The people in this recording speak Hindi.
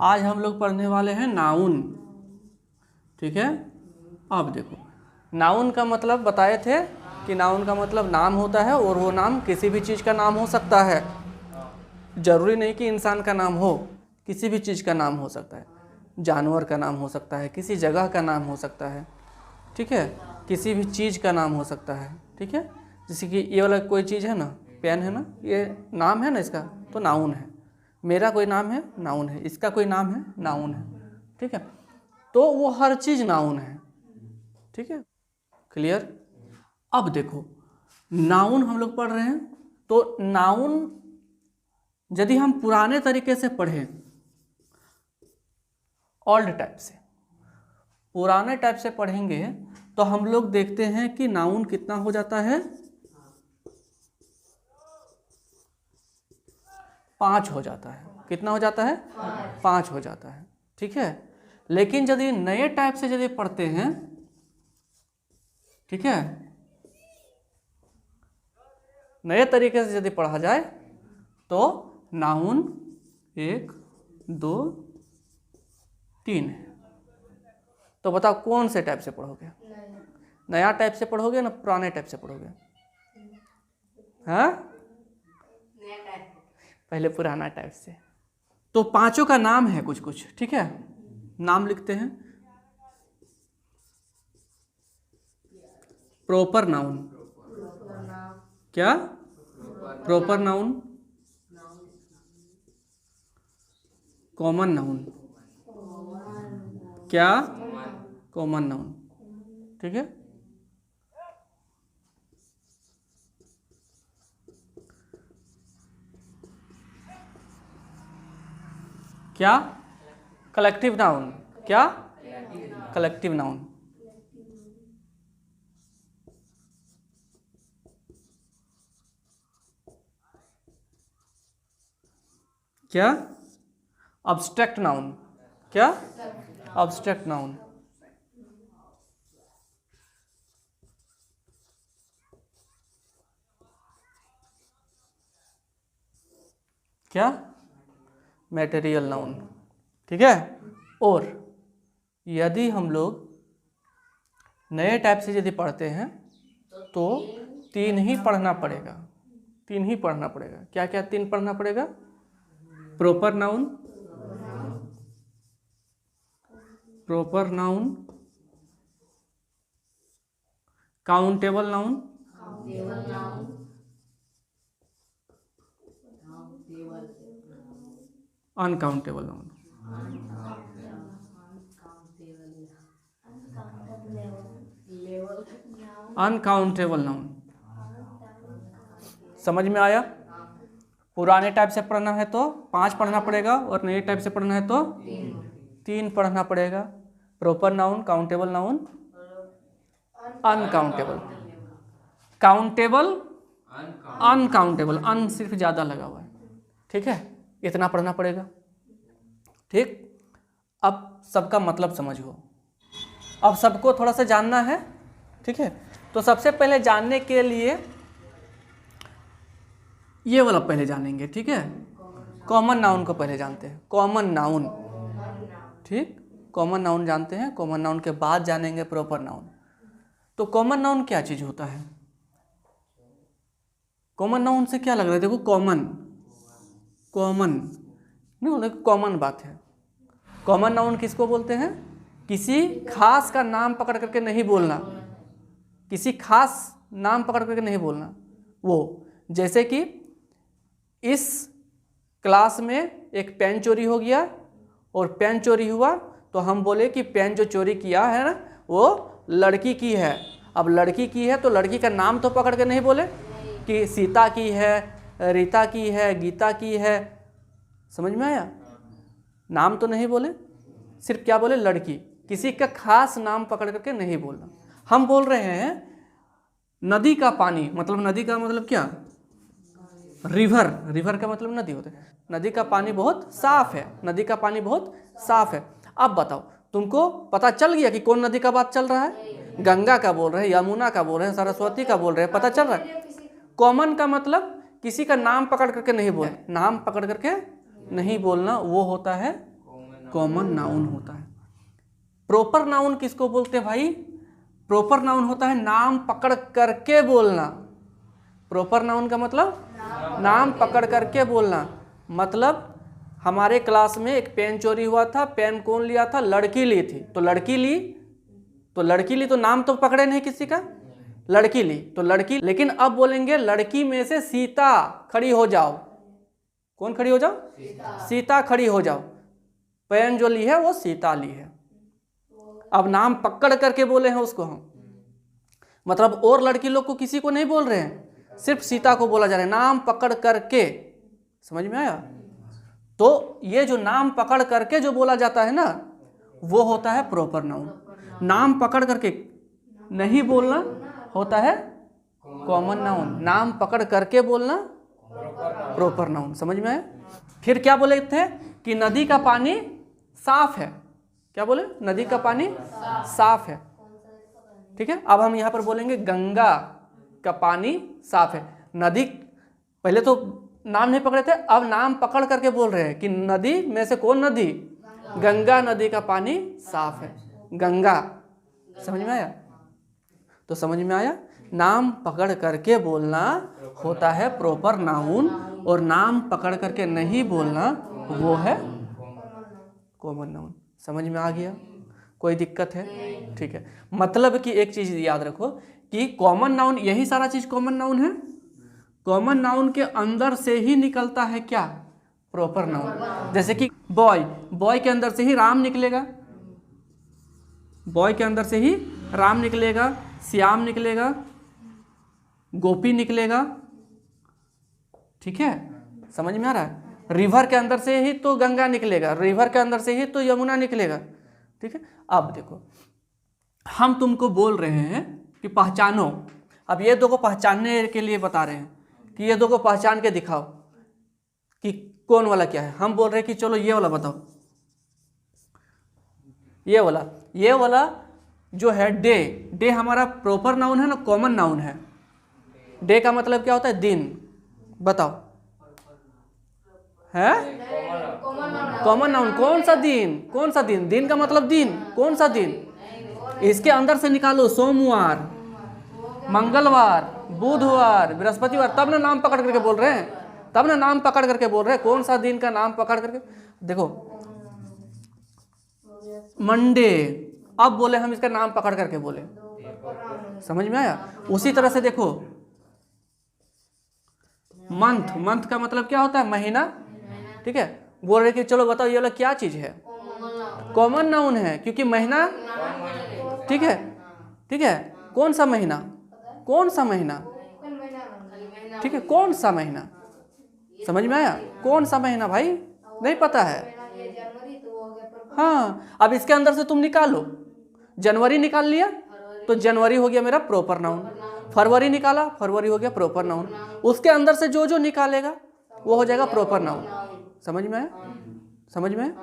आज हम लोग पढ़ने वाले हैं नाउन। ठीक है, अब देखो नाउन का मतलब बताए थे कि नाउन का मतलब नाम होता है और वो नाम किसी भी चीज़ का नाम हो सकता है। जरूरी नहीं कि इंसान का नाम हो, किसी भी चीज़ का नाम हो सकता है। जानवर का नाम हो सकता है, किसी जगह का नाम हो सकता है। ठीक है, किसी भी चीज़ का नाम हो सकता है। ठीक है, जैसे कि ये वाला कोई चीज़ है ना, पेन है ना, ये नाम है ना इसका, तो नाउन है। मेरा कोई नाम है, नाउन है। इसका कोई नाम है, नाउन है। ठीक है, तो वो हर चीज़ नाउन है। ठीक है, क्लियर। अब देखो नाउन हम लोग पढ़ रहे हैं, तो नाउन यदि हम पुराने तरीके से पढ़ें, ओल्ड टाइप से, पुराने टाइप से पढ़ेंगे, तो हम लोग देखते हैं कि नाउन कितना हो जाता है, 5 हो जाता है। कितना हो जाता है? 5 हो जाता है। ठीक है, लेकिन यदि नए टाइप से यदि पढ़ते हैं, ठीक है, नए तरीके से यदि पढ़ा जाए तो नाउन 1 2 3 है। तो बताओ कौन से टाइप से पढ़ोगे? नया टाइप से पढ़ोगे ना पुराने टाइप से पढ़ोगे? हाँ, पहले पुराना टाइप से। तो पांचों का नाम है कुछ कुछ। ठीक है, नाम लिखते हैं। Proper noun. क्या? Proper noun, common noun. क्या? Common noun. ठीक है, क्या? Collective noun. क्या? Collective noun. क्या? Abstract noun. क्या? Abstract noun. क्या? Material noun. ठीक है, और यदि हम लोग नए टाइप से यदि पढ़ते हैं तो 3 ही पढ़ना पड़ेगा। 3 ही पढ़ना पड़ेगा। क्या क्या 3 पढ़ना पड़ेगा? Proper noun, proper noun, countable noun, uncountable noun. Uncountable noun. समझ में आया? पुराने टाइप से पढ़ना है तो 5 पढ़ना पड़ेगा और नए टाइप से पढ़ना है तो 3 पढ़ना पड़ेगा। Proper noun, countable noun, uncountable. Countable, uncountable, अन सिर्फ ज़्यादा लगा हुआ है। ठीक है, इतना पढ़ना पड़ेगा। ठीक, अब सबका मतलब समझो। अब सबको थोड़ा सा जानना है। ठीक है, तो सबसे पहले जानने के लिए ये वाला पहले जानेंगे। ठीक है, कॉमन नाउन को पहले जानते हैं। Common noun. ठीक, कॉमन नाउन जानते हैं। कॉमन नाउन के बाद जानेंगे प्रॉपर नाउन। तो कॉमन नाउन क्या चीज़ होता है? कॉमन नाउन से क्या लग रहा है? देखो कॉमन, कॉमन नहीं बोलते, कॉमन बात है। कॉमन नाउन किसको बोलते हैं? किसी खास का नाम पकड़ करके नहीं बोलना। किसी खास नाम पकड़ करके नहीं बोलना। वो जैसे कि इस क्लास में एक पेन चोरी हो गया और पेन चोरी हुआ तो हम बोले कि पेन जो चोरी किया है ना वो लड़की की है। अब लड़की की है तो लड़की का नाम तो पकड़ के नहीं बोले कि सीता की है, रीता की है, गीता की है। समझ में आया? नाम तो नहीं बोले, सिर्फ क्या बोले? लड़की। किसी का खास नाम पकड़ करके नहीं बोलना। हम बोल रहे हैं नदी का पानी, मतलब नदी का मतलब क्या? रिवर। रिवर का मतलब नदी होता है। नदी का पानी बहुत साफ है। नदी का पानी बहुत साफ है। अब बताओ, तुमको पता चल गया कि कौन नदी का बात चल रहा है? गंगा का बोल रहे हैं, यमुना का बोल रहे हैं, सरस्वती का बोल रहे हैं, पता चल रहा है? कॉमन का मतलब किसी का नाम पकड़ करके नहीं बोलना। नाम पकड़ करके नहीं बोलना, वो होता है कॉमन नाउन होता है। प्रॉपर नाउन किसको बोलते हैं भाई? प्रॉपर नाउन होता है नाम पकड़ करके बोलना। प्रॉपर नाउन का मतलब नाम पकड़ करके बोलना। मतलब हमारे क्लास में एक पेन चोरी हुआ था, पेन कौन लिया था? लड़की ली थी। तो लड़की ली तो नाम तो पकड़े नहीं किसी का, लड़की ली तो लड़की। लेकिन अब बोलेंगे लड़की में से सीता खड़ी हो जाओ। कौन खड़ी हो जाओ? सीता खड़ी हो जाओ। पेन जो ली है वो सीता ली है। अब नाम पकड़ करके बोले हैं उसको हम, मतलब और लड़की लोग को किसी को नहीं बोल रहे हैं, सिर्फ सीता को बोला जा रहा है नाम पकड़ करके। समझ में आया? तो ये जो नाम पकड़ करके जो बोला जाता है ना, वो होता है प्रॉपर नाउन। नाम पकड़ करके नहीं बोलना होता है कॉमन नाउन। नाम पकड़ करके बोलना प्रॉपर नाउन। समझ में आया? फिर क्या बोले थे कि नदी का पानी साफ है। क्या बोले? नदी का पानी साफ है। ठीक है। अब हम यहाँ पर बोलेंगे गंगा का पानी साफ है। नदी, पहले तो नाम नहीं पकड़े थे, अब नाम पकड़ करके बोल रहे हैं कि नदी में से कौन नदी? गंगा नदी का पानी साफ है, गंगा। समझ में आया? तो समझ में आया, नाम पकड़ करके बोलना होता है प्रॉपर नाउन, और नाम पकड़ करके नहीं बोलना वो है कॉमन नाउन। समझ में आ गया? कोई दिक्कत है? ठीक है। मतलब कि एक चीज याद रखो कि कॉमन नाउन, यही सारा चीज कॉमन नाउन है। कॉमन नाउन के अंदर से ही निकलता है क्या? Proper noun. जैसे कि बॉय, बॉय के अंदर से ही राम निकलेगा, बॉय के अंदर से ही राम निकलेगा, श्याम निकलेगा, गोपी निकलेगा। ठीक है, समझ में आ रहा है? रिवर के अंदर से ही तो गंगा निकलेगा, रिवर के अंदर से ही तो यमुना निकलेगा। ठीक है। अब देखो, हम तुमको बोल रहे हैं कि पहचानो। अब ये दो को पहचानने के लिए बता रहे हैं कि ये दो को पहचान के दिखाओ कि कौन वाला क्या है। हम बोल रहे हैं कि चलो ये वाला बताओ, ये वाला जो है डे। डे हमारा प्रॉपर नाउन है ना, कॉमन नाउन है। डे का मतलब क्या होता है? दिन। बताओ, है कॉमन नाउन। कौन सा दिन? कौन सा दिन? दिन का मतलब दिन। कौन सा दिन? इसके अंदर से निकालो सोमवार, मंगलवार, बुधवार, बृहस्पतिवार, तब ना नाम पकड़ करके बोल रहे हैं, तब ना नाम पकड़ करके बोल रहे हैं। कौन सा दिन का नाम पकड़ करके? देखो मंडे, अब बोले हम इसका नाम पकड़ करके बोले। समझ में आया? उसी तरह से देखो मंथ, मंथ का मतलब क्या होता है? महीना। ठीक है। बोल रहे कि चलो बताओ ये वाला क्या चीज है? कॉमन नाउन है, क्योंकि महीना। ठीक है, ठीक है। कौन सा महीना? कौन सा महीना? ठीक है, कौन सा महीना? समझ में आया? कौन सा महीना भाई? नहीं पता है? हाँ, अब इसके अंदर से तुम निकालो। जनवरी निकाल लिया तो जनवरी हो गया मेरा प्रॉपर नाउन। फरवरी निकाला, फरवरी हो गया प्रॉपर नाउन। उसके अंदर से जो जो निकालेगा वो हो जाएगा प्रॉपर नाउन। समझ में आया? समझ में?